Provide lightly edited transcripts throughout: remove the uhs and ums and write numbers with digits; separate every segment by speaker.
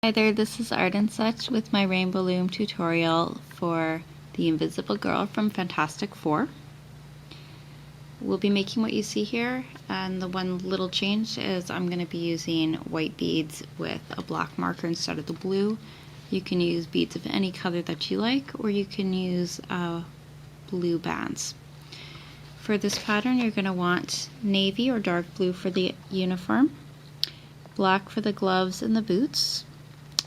Speaker 1: Hi there, this is Art and Such with my Rainbow Loom tutorial for the Invisible Girl from Fantastic Four. We'll be making what you see here, and the one little change is I'm going to be using white beads with a black marker instead of the blue. You can use beads of any color that you like, or you can use blue bands. For this pattern you're going to want navy or dark blue for the uniform, black for the gloves and the boots,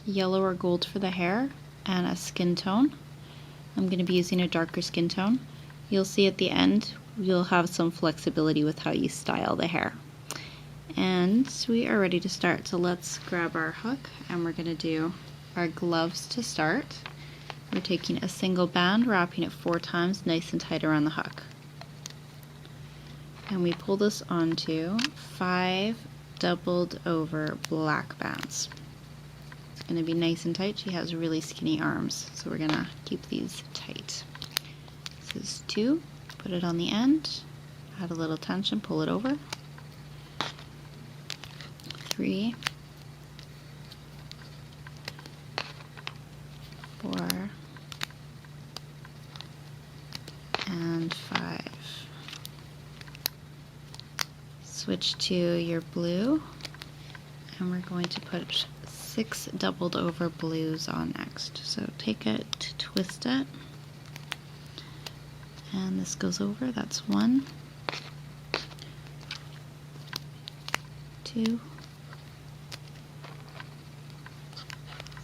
Speaker 1: yellow or gold for the hair, and a skin tone. I'm going to be using a darker skin tone. You'll see at the end you'll have some flexibility with how you style the hair. And we are ready to start, so let's grab our hook and we're going to do our gloves to start. We're taking a single band, wrapping it 4 times nice and tight around the hook. And we pull this onto 5 doubled over black bands. It's going to be nice and tight. She has really skinny arms, so we're going to keep these tight. This is 2. Put it on the end, add a little tension, pull it over. 3, 4, and 5. Switch to your blue, and we're going to put 6 doubled over blues on next. So take it, twist it, and this goes over. That's 1, 2,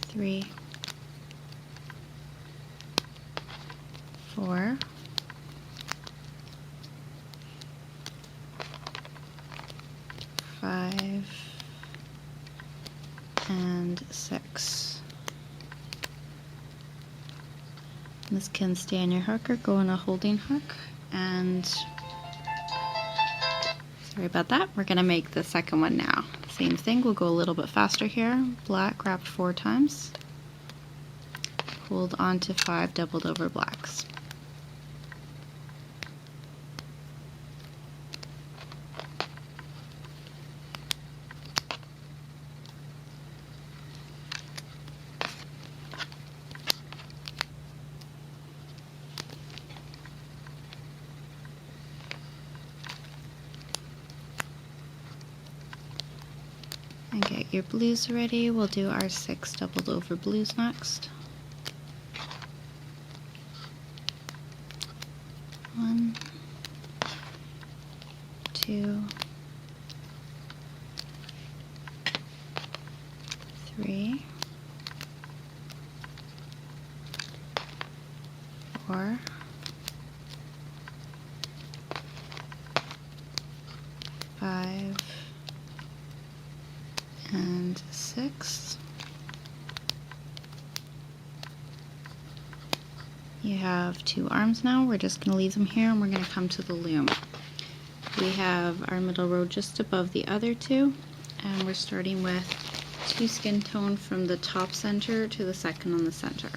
Speaker 1: 3, 4, 5, and 6. This can stay on your hook or go in a holding hook. And sorry about that, we're going to make the second one now. Same thing, we'll go a little bit faster here. Black wrapped 4 times, pulled onto 5 doubled over blacks. And get your blues ready. We'll do our 6 doubled over blues next. 1, 2, 3, 4, 5, and 6. You have 2 arms now. We're just going to leave them here and we're going to come to the loom. We have our middle row just above the other 2, and we're starting with 2 skin tone from the top center to the second on the center.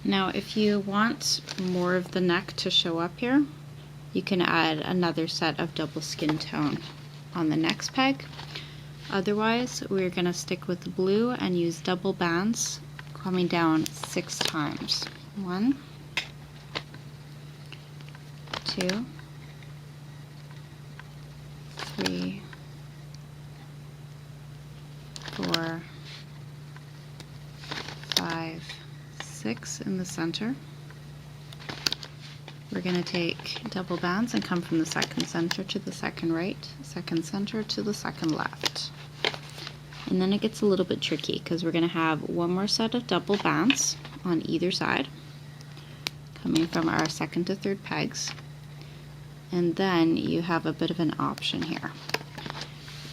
Speaker 1: Now if you want more of the neck to show up here, you can add another set of double skin tone on the next peg. Otherwise, we're going to stick with the blue and use double bands coming down 6 times. 1, 2, 3, 4, 5, 6 in the center. We're going to take double bands and come from the second center to the second right, second center to the second left. And then it gets a little bit tricky because we're going to have one more set of double bands on either side, coming from our second to third pegs. And then you have a bit of an option here.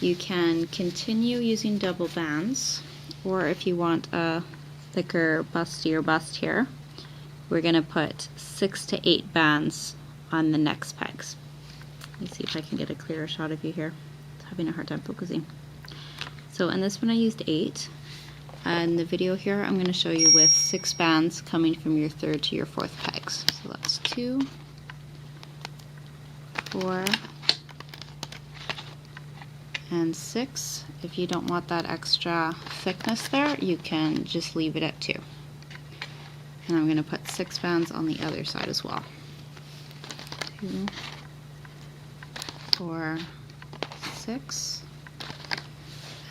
Speaker 1: You can continue using double bands, or if you want a thicker, bustier bust here, we're going to put 6 to 8 bands on the next pegs. Let me see if I can get a clearer shot of you here. It's having a hard time focusing. So in this one I used 8. In the video here I'm going to show you with 6 bands coming from your 3rd to your 4th pegs. So that's 2, 4, and 6. If you don't want that extra thickness there, you can just leave it at 2. And I'm going to put 6 bands on the other side as well. 2, 4, 6.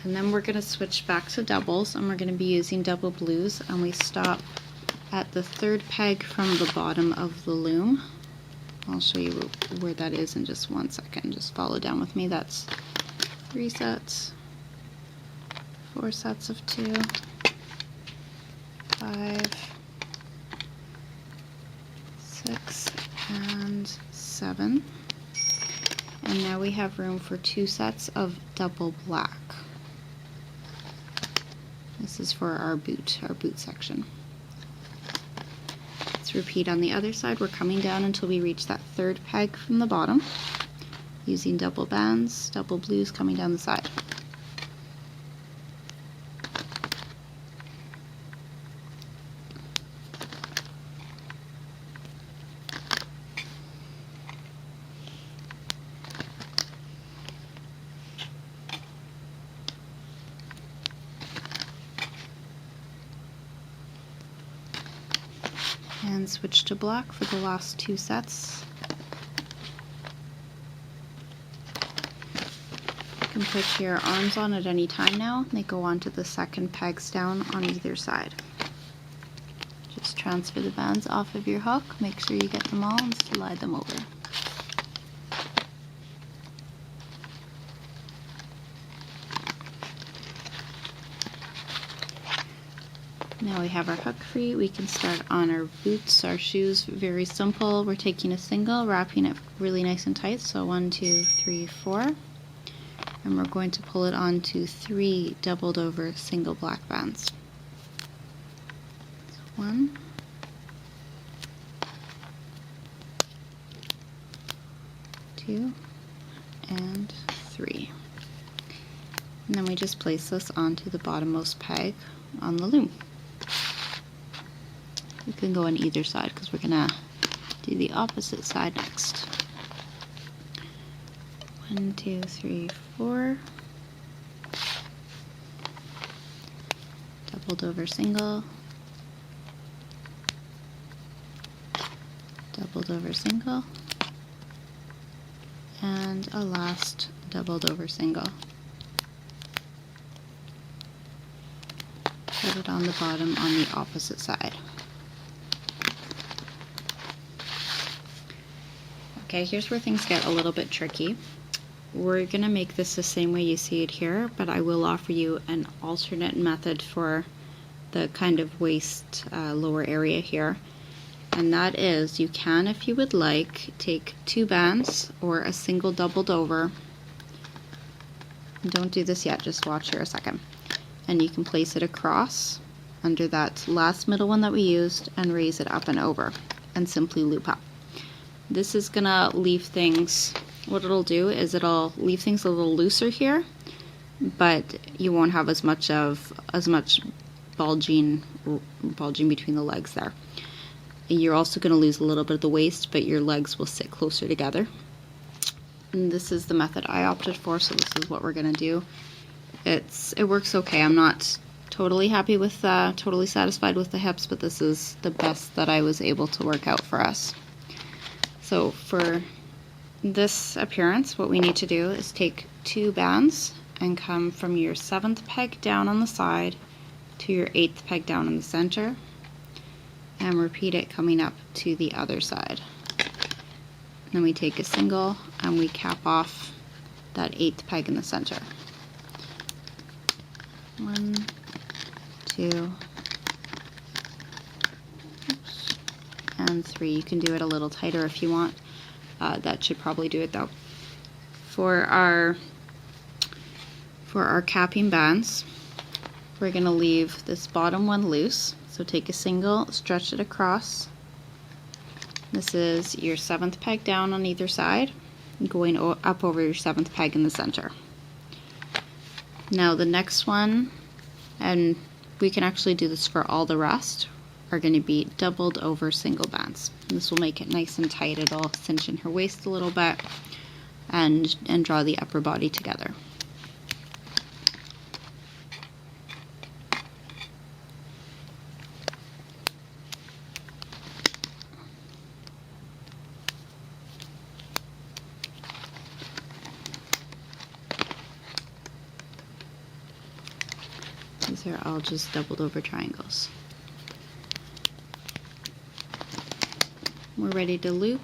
Speaker 1: And then we're going to switch back to doubles, and we're going to be using double blues, and we stop at the 3rd peg from the bottom of the loom. I'll show you where that is in just 1 second. Just follow down with me. That's 3 sets, 4 sets of 2, 5, 6, and 7. And now we have room for 2 sets of double black. This is for our boot section. Let's repeat on the other side. We're coming down until we reach that 3rd peg from the bottom, using double bands, double blues coming down the side. And switch to black for the last 2 sets. You can put your arms on at any time now. They go onto the 2nd pegs down on either side. Just transfer the bands off of your hook, make sure you get them all, and slide them over. Now we have our hook free. We can start on our boots, our shoes. Very simple. We're taking a single, wrapping it really nice and tight. So 1, 2, 3, 4. And we're going to pull it onto 3 doubled over single black bands. 1, 2, and 3. And then we just place this onto the bottommost peg on the loom. You can go on either side because we're going to do the opposite side next. 1, 2, 3, 4. Doubled over single. Doubled over single. And a last doubled over single. Put it on the bottom on the opposite side. Okay, here's where things get a little bit tricky. We're going to make this the same way you see it here, but I will offer you an alternate method for the kind of waist lower area here. And that is, you can, if you would like, take 2 bands or a single doubled over. Don't do this yet, just watch here a second. And you can place it across under that last middle one that we used and raise it up and over and simply loop up. This is gonna leave things, what it'll do is it'll leave things a little looser here, but you won't have as much bulging between the legs there. And you're also gonna lose a little bit of the waist, but your legs will sit closer together. And this is the method I opted for, so this is what we're gonna do. It works okay. I'm not totally happy with, totally satisfied with the hips, but this is the best that I was able to work out for us. So for this appearance, what we need to do is take 2 bands and come from your 7th peg down on the side to your 8th peg down in the center, and repeat it coming up to the other side. Then we take a single and we cap off that 8th peg in the center. 1, 2, and 3. You can do it a little tighter if you want. That should probably do it though. For our capping bands, we're going to leave this bottom one loose. So take a single, stretch it across. This is your 7th peg down on either side, going up over your 7th peg in the center. Now the next one, and we can actually do this for all the rest, are going to be doubled over single bands. And this will make it nice and tight. It'll cinch in her waist a little bit and draw the upper body together. These are all just doubled over triangles. We're ready to loop.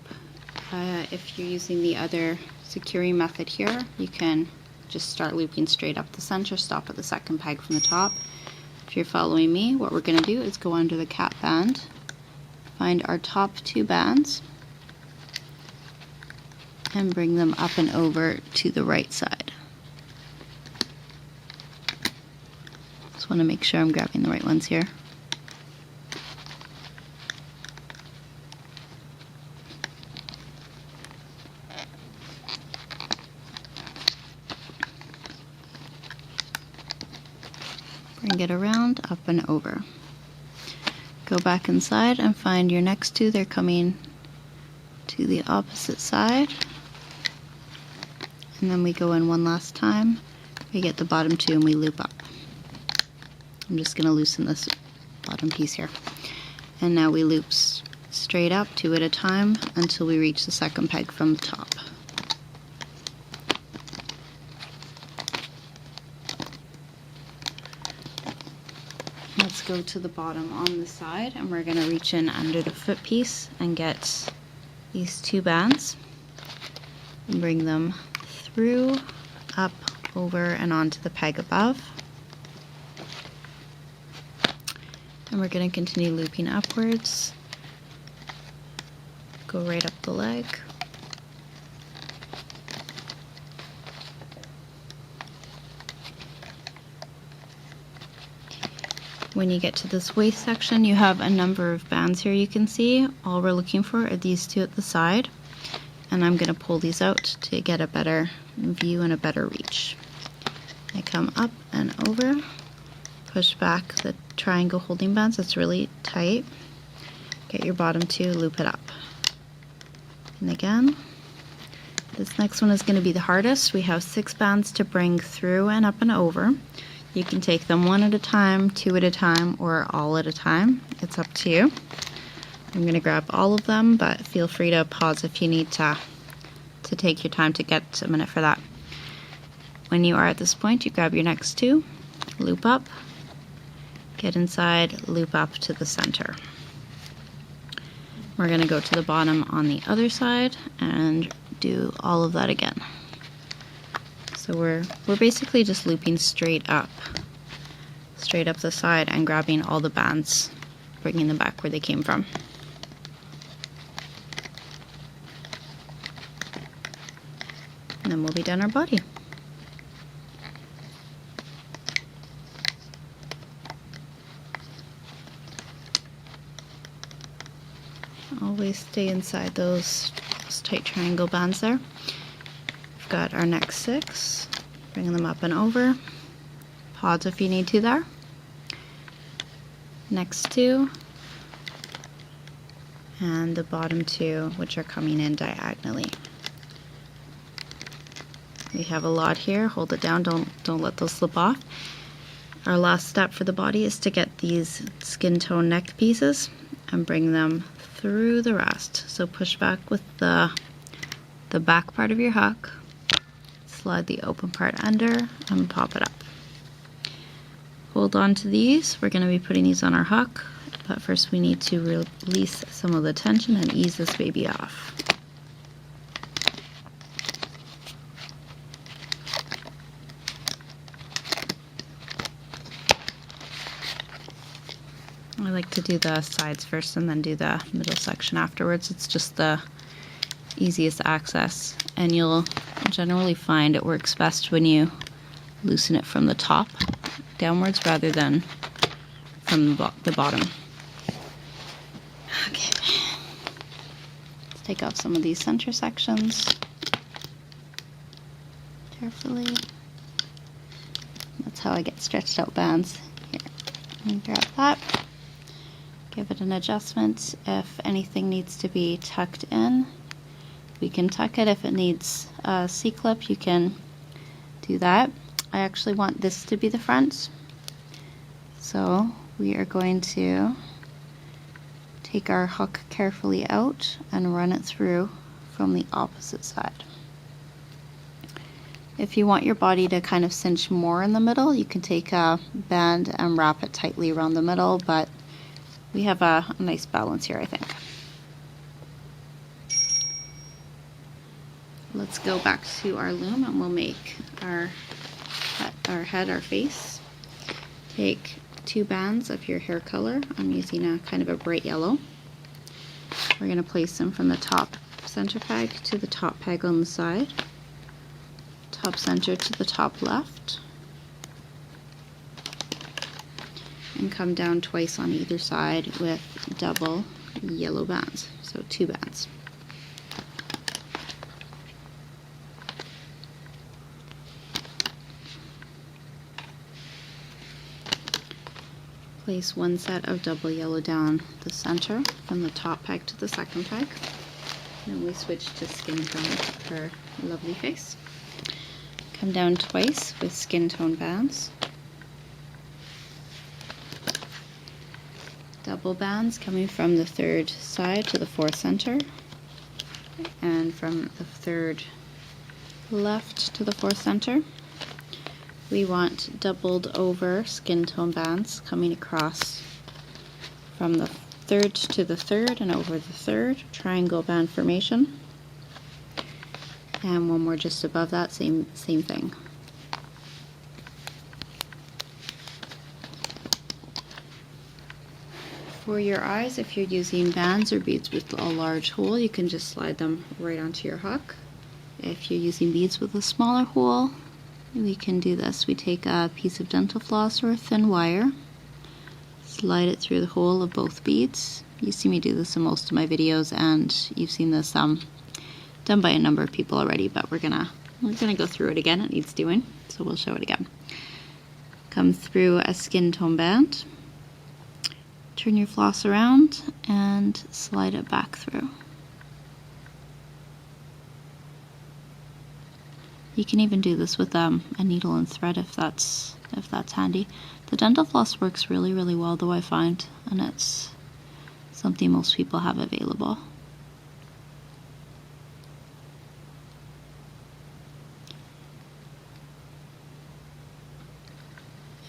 Speaker 1: If you're using the other securing method here, you can just start looping straight up the center, stop at the second peg from the top. If you're following me, what we're going to do is go under the cap band, find our top 2 bands, and bring them up and over to the right side. Just want to make sure I'm grabbing the right ones here. Bring it around, up and over. Go back inside and find your next 2. They're coming to the opposite side. And then we go in one last time. We get the bottom 2 and we loop up. I'm just going to loosen this bottom piece here. And now we loop straight up 2 at a time until we reach the second peg from the top. Let's go to the bottom on the side, and we're going to reach in under the foot piece and get these 2 bands and bring them through, up, over, and onto the peg above. And we're going to continue looping upwards, go right up the leg. When you get to this waist section, you have a number of bands here you can see. All we're looking for are these 2 at the side, and I'm going to pull these out to get a better view and a better reach. I come up and over, push back the triangle holding bands that's really tight, get your bottom 2, loop it up. And again, this next one is going to be the hardest. We have 6 bands to bring through and up and over. You can take them 1 at a time, 2 at a time, or all at a time. It's up to you. I'm going to grab all of them, but feel free to pause if you need to take your time to get a minute for that. When you are at this point, you grab your next 2, loop up, get inside, loop up to the center. We're going to go to the bottom on the other side and do all of that again. So we're basically just looping straight up the side and grabbing all the bands, bringing them back where they came from. And then we'll be done our body. Always stay inside those tight triangle bands there. We've got our next 6, bring them up and over, pause if you need to there. Next 2, and the bottom 2, which are coming in diagonally. We have a lot here, hold it down, don't let those slip off. Our last step for the body is to get these skin tone neck pieces and bring them through the rest. So push back with the back part of your hook, slide the open part under, and pop it up. Hold on to these. We're going to be putting these on our hook, but first we need to release some of the tension and ease this baby off. I like to do the sides first and then do the middle section afterwards. It's just the easiest access, and you'll generally find it works best when you loosen it from the top downwards rather than from the bottom. Okay, let's take off some of these center sections carefully. That's how I get stretched out bands. Here, and grab that. Give it an adjustment. If anything needs to be tucked in, we can tuck it. If it needs a C-clip, you can do that. I actually want this to be the front, so we are going to take our hook carefully out and run it through from the opposite side. If you want your body to kind of cinch more in the middle, you can take a band and wrap it tightly around the middle, but we have a nice balance here, I think. Let's go back to our loom and we'll make our head, our face. Take 2 bands of your hair color. I'm using a kind of a bright yellow. We're going to place them from the top center peg to the top peg on the side, top center to the top left, and come down twice on either side with double yellow bands, so 2 bands. Place 1 set of double yellow down the center from the top peg to the second peg. Then we switch to skin tone for her lovely face. Come down twice with skin tone bands. Double bands coming from the 3rd side to the 4th center, and from the 3rd left to the 4th center. We want doubled over skin tone bands coming across from the 3rd to the 3rd and over the 3rd, triangle band formation. And one more just above that, same thing. For your eyes, if you're using bands or beads with a large hole, you can just slide them right onto your hook. If you're using beads with a smaller hole, we can do this. We take a piece of dental floss or a thin wire, slide it through the hole of both beads. You see me do this in most of my videos, and you've seen this done by a number of people already, but we're gonna go through it again. It needs doing, so we'll show it again. Come through a skin tone band, turn your floss around, and slide it back through. You can even do this with a needle and thread if that's handy. The dental floss works really, really well though, I find, and it's something most people have available.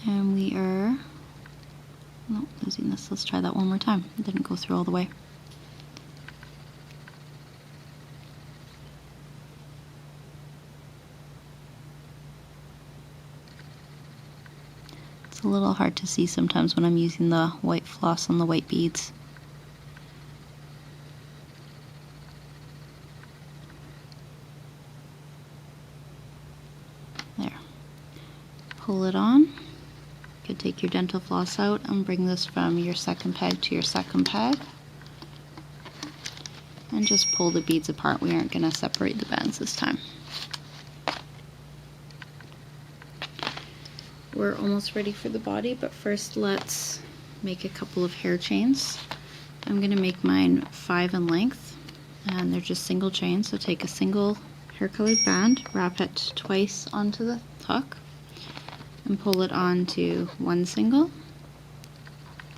Speaker 1: And we are losing this. Let's try that one more time. It didn't go through all the way. It's a little hard to see sometimes when I'm using the white floss on the white beads. There. Pull it on. You could take your dental floss out and bring this from your second peg to your second peg. And just pull the beads apart. We aren't going to separate the bands this time. We're almost ready for the body, but first let's make a couple of hair chains. I'm going to make mine 5 in length, and they're just single chains. So take a single hair colored band, wrap it twice onto the hook, and pull it onto 1 single.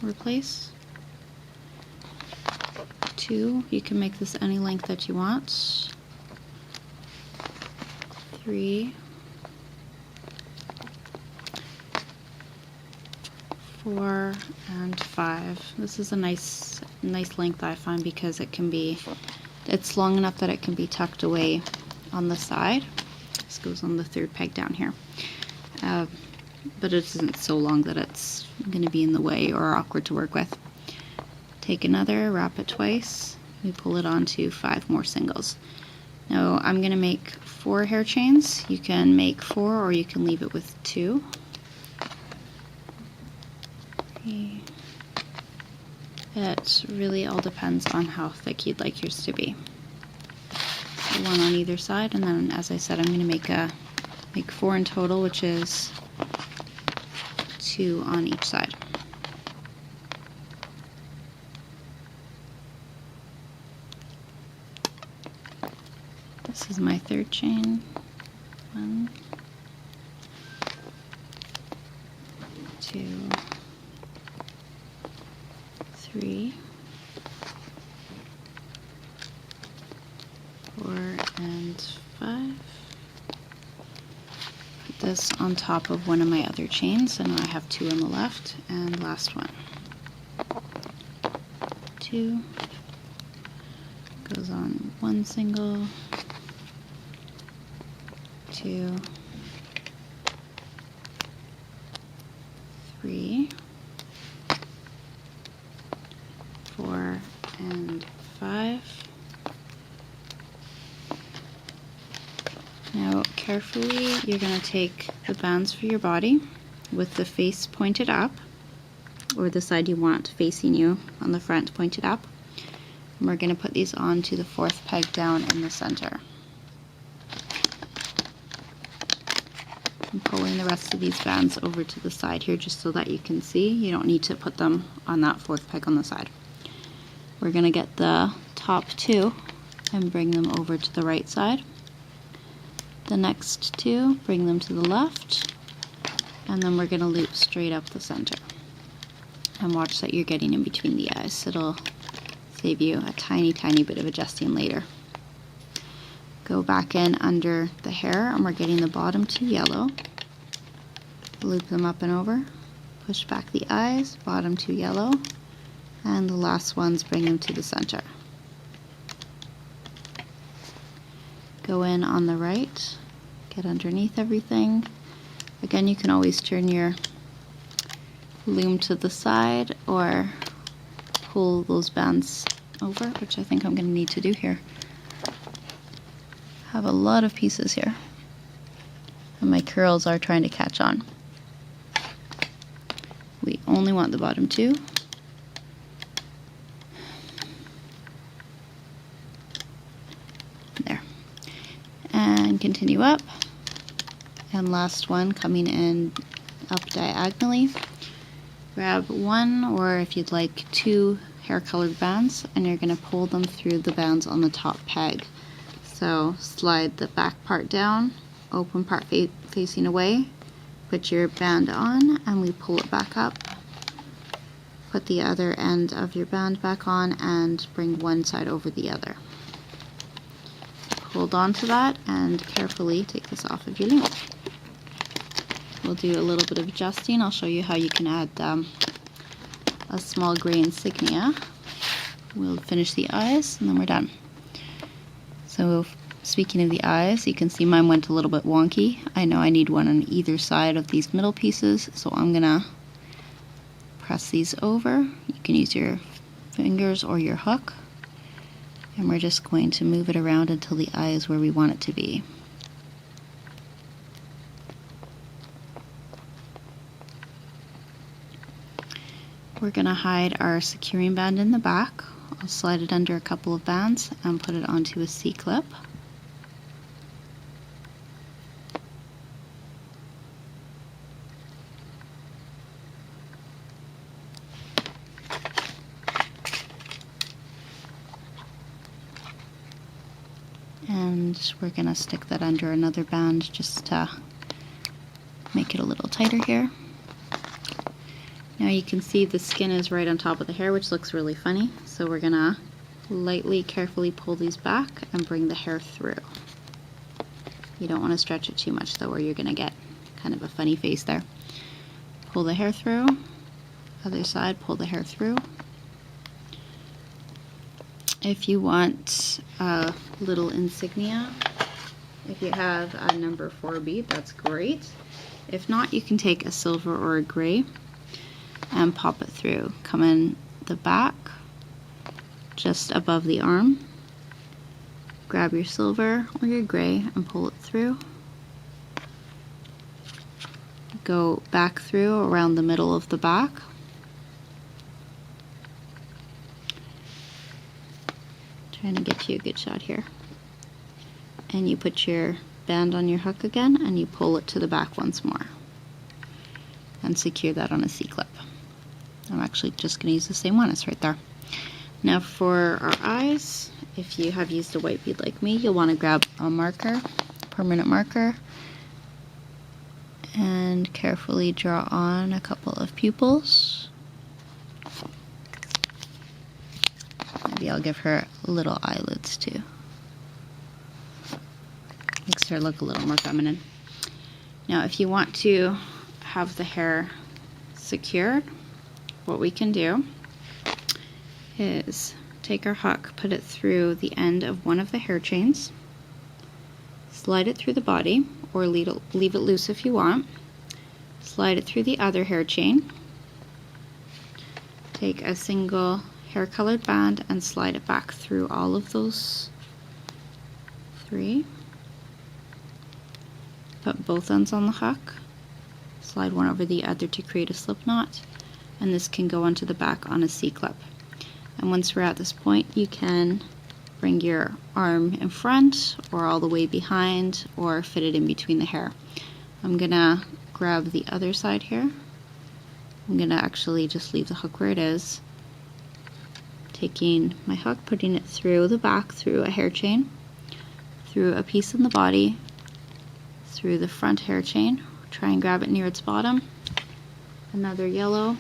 Speaker 1: Replace. 2, you can make this any length that you want. 3, 4, and 5. This is a nice length, I find, because it's long enough that it can be tucked away on the side. This goes on the 3rd peg down here. But it isn't so long that it's going to be in the way or awkward to work with. Take another, wrap it twice. We pull it onto 5 more singles. Now I'm going to make 4 hair chains. You can make 4 or you can leave it with 2. It really all depends on how thick you'd like yours to be. So 1 on either side, and then, as I said, I'm going to make 4 in total, which is 2 on each side. This is my 3rd chain. 1, 2, 3, 4, and 5. this on top of one of my other chains, so now I have 2 on the left, and last one. 2 goes on 1 single, 2, 3, 4, and 5. Now carefully you're going to take the bands for your body with the face pointed up, or the side you want facing you on the front pointed up, and we're going to put these onto the 4th peg down in the center. I'm pulling the rest of these bands over to the side here just so that you can see. You don't need to put them on that 4th peg on the side. We're going to get the top 2 and bring them over to the right side. The next 2, bring them to the left, and then we're going to loop straight up the center. And watch that you're getting in between the eyes. It'll save you a tiny bit of adjusting later. Go back in under the hair, and we're getting the bottom 2 yellow. Loop them up and over. Push back the eyes, bottom 2 yellow, and the last ones bring them to the center. Go in on the right, get underneath everything. Again, you can always turn your loom to the side or pull those bands over, which I think I'm going to need to do here. I have a lot of pieces here, and my curls are trying to catch on. We only want the bottom 2. There. And continue up. And last one coming in up diagonally. Grab 1, or if you'd like 2 hair colored bands, and you're going to pull them through the bands on the top peg. So slide the back part down, open part facing away, put your band on, and we pull it back up. Put the other end of your band back on and bring one side over the other. Hold on to that and carefully take this off of your loom. We'll do a little bit of adjusting. I'll show you how you can add a small gray insignia. We'll finish the eyes and then we're done. So speaking of the eyes, you can see mine went a little bit wonky. I know I need one on either side of these middle pieces, so I'm gonna press these over. You can use your fingers or your hook, and we're just going to move it around until the eye is where we want it to be. We're going to hide our securing band in the back. I'll slide it under a couple of bands and put it onto a C-clip. And we're going to stick that under another band just to make it a little tighter here. Now you can see the skin is right on top of the hair, which looks really funny. So we're going to lightly, carefully pull these back and bring the hair through. You don't want to stretch it too much though, or you're going to get kind of a funny face there. Pull the hair through. Other side, pull the hair through. If you want a little insignia, if you have a number 4 bead, that's great. If not, you can take a silver or a gray and pop it through. Come in the back, just above the arm. Grab your silver or your gray and pull it through. Go back through around the middle of the back. Trying to get you a good shot here. And you put your band on your hook again and you pull it to the back once more. And secure that on a C-clip. I'm actually just going to use the same one, it's right there. Now for our eyes, if you have used a white bead like me, you'll want to grab a marker, permanent marker, and carefully draw on a couple of pupils. Maybe I'll give her little eyelids too. Makes her look a little more feminine. Now if you want to have the hair secured, what we can do is take our hook, put it through the end of one of the hair chains, slide it through the body, or leave it loose if you want, slide it through the other hair chain, take a single hair colored band and slide it back through all of those 3, put both ends on the hook, slide one over the other to create a slip knot, and this can go onto the back on a C-clip. And once we're at this point, you can bring your arm in front or all the way behind, or fit it in between the hair. I'm gonna grab the other side here. I'm gonna actually just leave the hook where it is, taking my hook, putting it through the back, through a hair chain, through a piece in the body, through the front hair chain, try and grab it near its bottom, another yellow.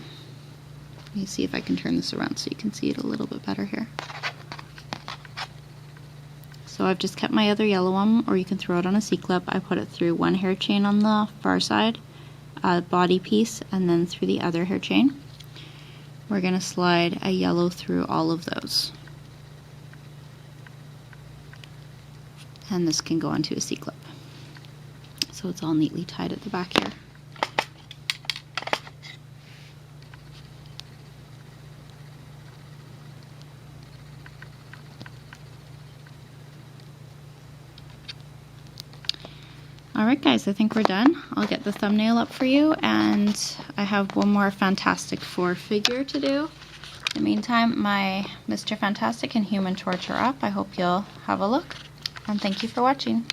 Speaker 1: Let me see if I can turn this around so you can see it a little bit better here. So I've just kept my other yellow one, or you can throw it on a C-clip. I put it through one hair chain on the far side, a body piece, and then through the other hair chain. We're going to slide a yellow through all of those. And this can go onto a C-clip. So it's all neatly tied at the back here. Alright guys, I think we're done. I'll get the thumbnail up for you, and I have one more Fantastic Four figure to do. In the meantime, my Mr. Fantastic and Human Torch are up. I hope you'll have a look, and thank you for watching.